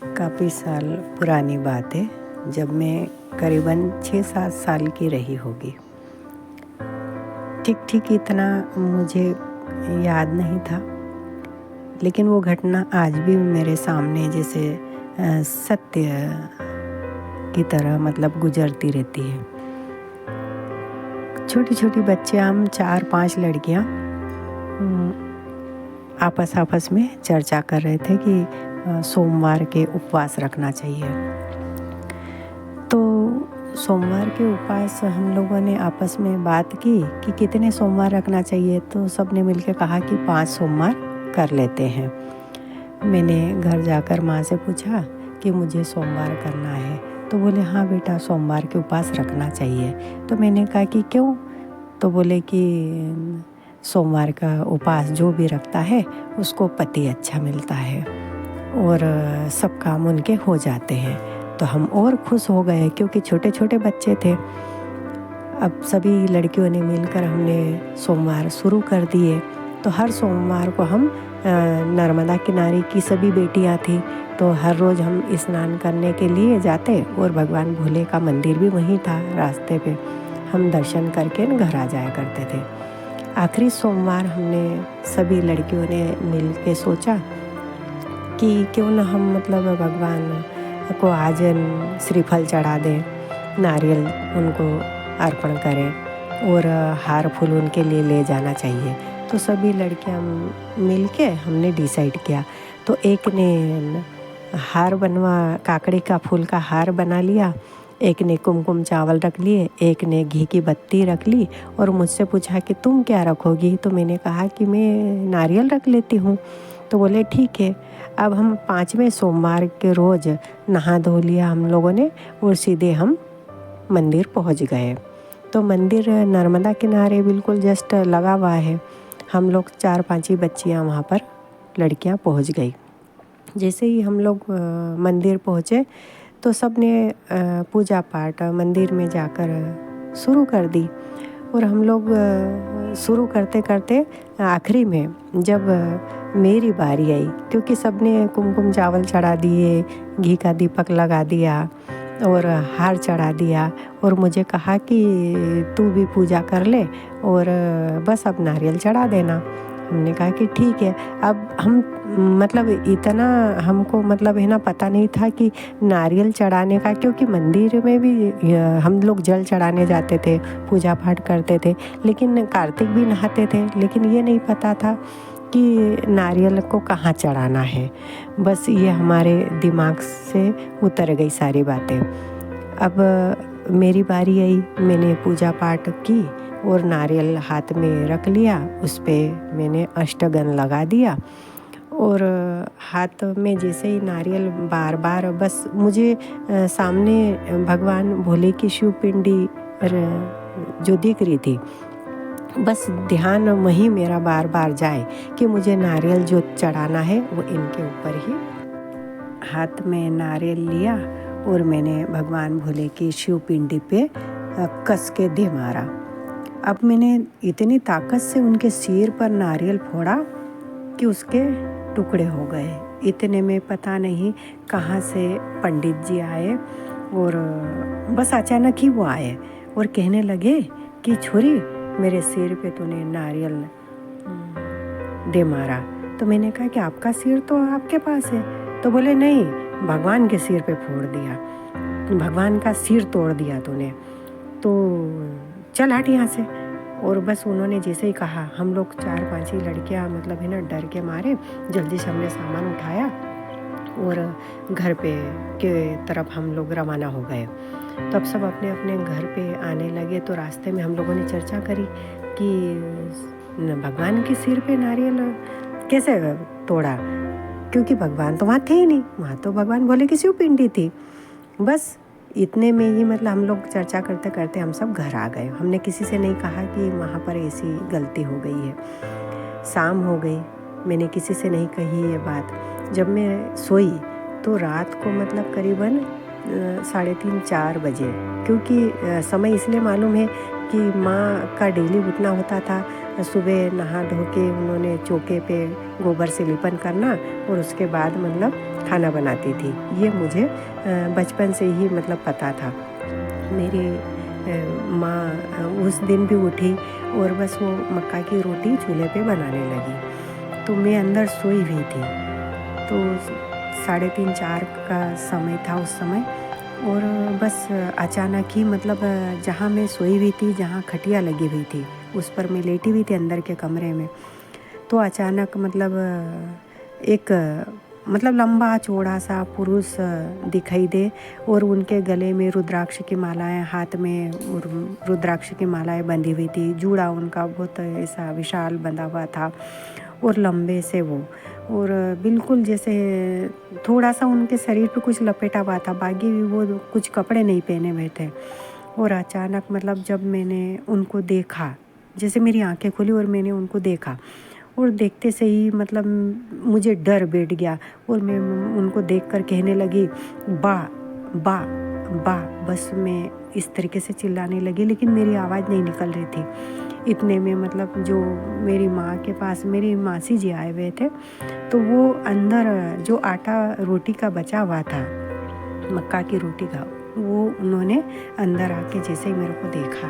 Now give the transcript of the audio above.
काफ़ी साल पुरानी बात है, जब मैं करीबन 6-7 साल की रही होगी। ठीक ठीक इतना मुझे याद नहीं था, लेकिन वो घटना आज भी मेरे सामने जैसे सत्य की तरह मतलब गुजरती रहती है। छोटी छोटी बच्चियाँ, हम 4-5 लड़कियाँ आपस में चर्चा कर रहे थे कि सोमवार के उपवास रखना चाहिए। तो सोमवार के उपवास हम लोगों ने आपस में बात की कि कितने सोमवार रखना चाहिए। तो सब ने मिलकर कहा कि 5 सोमवार कर लेते हैं। मैंने घर जाकर माँ से पूछा कि मुझे सोमवार करना है, तो बोले हाँ बेटा, सोमवार के उपवास रखना चाहिए। तो मैंने कहा कि क्यों? तो बोले कि सोमवार का उपवास जो भी रखता है उसको पति अच्छा मिलता है और सब काम उनके हो जाते हैं। तो हम और खुश हो गए, क्योंकि छोटे छोटे बच्चे थे। अब सभी लड़कियों ने मिलकर हमने सोमवार शुरू कर दिए। तो हर सोमवार को हम नर्मदा किनारे की सभी बेटियां थी, तो हर रोज़ हम स्नान करने के लिए जाते और भगवान भोले का मंदिर भी वहीं था रास्ते पे। हम दर्शन करके घर आ जाया करते थे। आखिरी सोमवार हमने सभी लड़कियों ने मिल के सोचा कि क्यों ना हम मतलब भगवान को आज श्रीफल चढ़ा दें, नारियल उनको अर्पण करें और हार फूल उनके लिए ले जाना चाहिए। तो सभी लड़कियां मिल के हमने डिसाइड किया। तो एक ने काकड़ी का फूल का हार बना लिया, एक ने कुमकुम चावल रख लिए, एक ने घी की बत्ती रख ली और मुझसे पूछा कि तुम क्या रखोगी? तो मैंने कहा कि मैं नारियल रख लेती हूँ। तो बोले ठीक है। अब हम 5वें सोमवार के रोज़ नहा धो लिया हम लोगों ने और सीधे हम मंदिर पहुँच गए। तो मंदिर नर्मदा किनारे बिल्कुल जस्ट लगा हुआ है। हम लोग 4-5 ही बच्चियाँ वहाँ पर लड़कियाँ पहुँच गई। जैसे ही हम लोग मंदिर पहुँचे तो सब ने पूजा पाठ मंदिर में जाकर शुरू कर दी। और हम लोग शुरू करते करते आखिरी में जब मेरी बारी आई, क्योंकि सब ने कुमकुम चावल चढ़ा दिए, घी का दीपक लगा दिया और हार चढ़ा दिया और मुझे कहा कि तू भी पूजा कर ले और बस अब नारियल चढ़ा देना। हमने कहा कि ठीक है। अब हम मतलब इतना हमको मतलब है ना पता नहीं था कि नारियल चढ़ाने का, क्योंकि मंदिर में भी हम लोग जल चढ़ाने जाते थे, पूजा पाठ करते थे, लेकिन कार्तिक भी नहाते थे, लेकिन ये नहीं पता था कि नारियल को कहाँ चढ़ाना है। बस ये हमारे दिमाग से उतर गई सारी बातें। अब मेरी बारी आई, मैंने पूजा पाठ की और नारियल हाथ में रख लिया, उस पर मैंने अष्टगन लगा दिया और हाथ में जैसे ही नारियल बार बार बस मुझे सामने भगवान भोले की शिव पिंडी जो दिख रही थी, बस ध्यान वहीं मेरा बार बार जाए कि मुझे नारियल जो चढ़ाना है वो इनके ऊपर ही। हाथ में नारियल लिया और मैंने भगवान भोले की शिव पिंडी पे कस के दे मारा। अब मैंने इतनी ताकत से उनके सिर पर नारियल फोड़ा कि उसके टुकड़े हो गए। इतने में पता नहीं कहाँ से पंडित जी आए और बस अचानक ही वो आए और कहने लगे कि छोरी, मेरे सिर पे तूने नारियल दे मारा। तो मैंने कहा कि आपका सिर तो आपके पास है। तो बोले नहीं, भगवान के सिर पे फोड़ दिया, भगवान का सिर तोड़ दिया तूने, तो चल हट यहाँ से। और बस उन्होंने जैसे ही कहा, हम लोग 4-5 ही लड़कियाँ मतलब है ना डर के मारे जल्दी से हमने सामान उठाया और घर पे के तरफ हम लोग रवाना हो गए। तो अब सब अपने अपने घर पे आने लगे। तो रास्ते में हम लोगों ने चर्चा करी कि भगवान के सिर पे नारियल कैसे तोड़ा, क्योंकि भगवान तो वहाँ थे ही नहीं, वहाँ तो भगवान भोले की शिव पिंडी थी। बस इतने में ही मतलब हम लोग चर्चा करते करते हम सब घर आ गए। हमने किसी से नहीं कहा कि वहाँ पर ऐसी गलती हो गई है। शाम हो गई, मैंने किसी से नहीं कही ये बात। जब मैं सोई तो रात को मतलब करीबन 3:30-4 बजे, क्योंकि समय इसलिए मालूम है कि माँ का डेली उठना होता था सुबह नहा धो के उन्होंने चौके पे गोबर से लिपन करना और उसके बाद मतलब खाना बनाती थी। ये मुझे बचपन से ही मतलब पता था। मेरी माँ उस दिन भी उठी और बस वो मक्का की रोटी चूल्हे पे बनाने लगी, तो मैं अंदर सोई हुई थी। तो 3:30-4 का समय था उस समय, और बस अचानक ही मतलब जहाँ मैं सोई हुई थी, जहाँ खटिया लगी हुई थी, उस पर मैं लेटी हुई थी अंदर के कमरे में। तो अचानक मतलब एक मतलब लंबा चौड़ा सा पुरुष दिखाई दे, और उनके गले में रुद्राक्ष की मालाएं, हाथ में रुद्राक्ष की मालाएं बंधी हुई थी। जूड़ा उनका बहुत ऐसा विशाल बंधा हुआ था और लंबे से वो, और बिल्कुल जैसे थोड़ा सा उनके शरीर पे कुछ लपेटा हुआ था, बाकी भी वो कुछ कपड़े नहीं पहने हुए थे। और अचानक मतलब जब मैंने उनको देखा, जैसे मेरी आंखें खुली और मैंने उनको देखा, और देखते से ही मतलब मुझे डर बैठ गया, और मैं उनको देखकर कहने लगी बा बा बा। बस मैं इस तरीके से चिल्लाने लगी, लेकिन मेरी आवाज़ नहीं निकल रही थी। इतने में मतलब जो मेरी माँ के पास मेरी मासी जी आए हुए थे, तो वो अंदर जो आटा रोटी का बचा हुआ था, मक्का की रोटी का, वो उन्होंने अंदर आके जैसे ही मेरे को देखा,